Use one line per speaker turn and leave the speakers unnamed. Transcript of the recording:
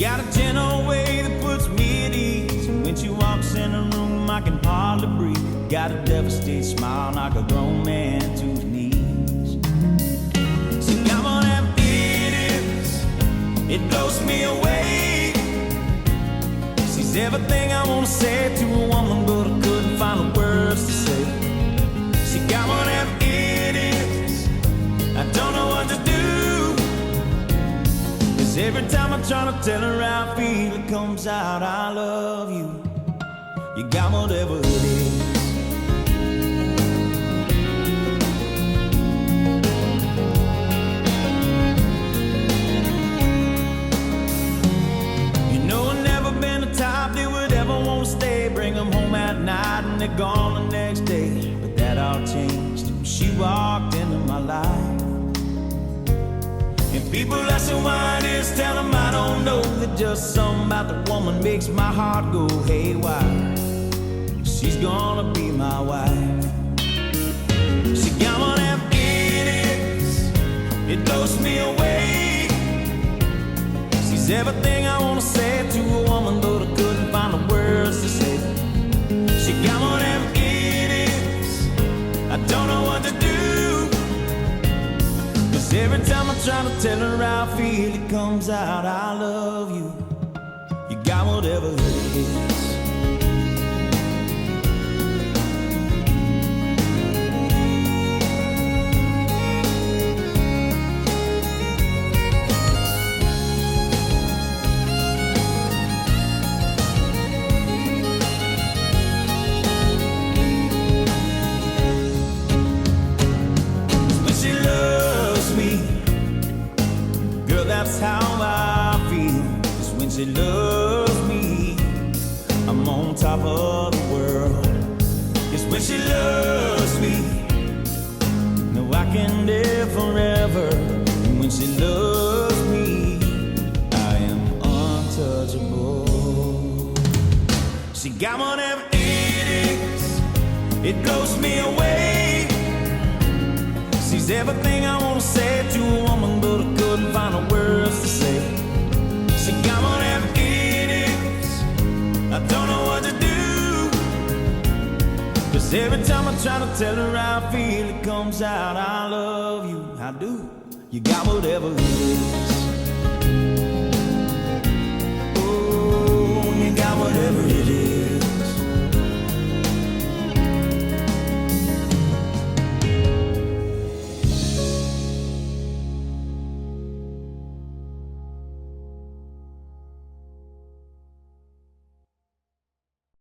got a gentle way that puts me at ease. And when she walks in the room, I can hardly breathe. Got a devastated smile, knock a grown man to his knees. So come on and it is, it blows me away. She's everything I wanna say to a woman, but I couldn't find the words to say. She got whatever it is, I don't know what to do. 'Cause every time I try to tell her how I feel, it comes out, I love you. You got whatever it is. You know I've never been the type that would ever want to stay. Bring them home at night and they're gone the next day. But that all changed when she walked into my life. And people ask me why it is, tell them I don't know. That just something about the woman makes my heart go haywire. She's gonna be my wife. She got whatever it is, it blows me away. She's everything I wanna say to a woman, but I couldn't find the words to say. She got whatever it is, I don't know what to do. 'Cause every time I try to tell her how I feel, it comes out, I love you. You got whatever it is. That's how I feel. 'Cause when she loves me, I'm on top of the world. 'Cause when she loves me, no, I can live forever. And when she loves me, I am untouchable. She got whatever it is, it blows me away. She's everything I wanna say to a woman, but I couldn't find the words to say. She got whatever it is, I don't know what to do. 'Cause every time I try to tell her how I feel, it comes out, I love you. I do. You got whatever it is.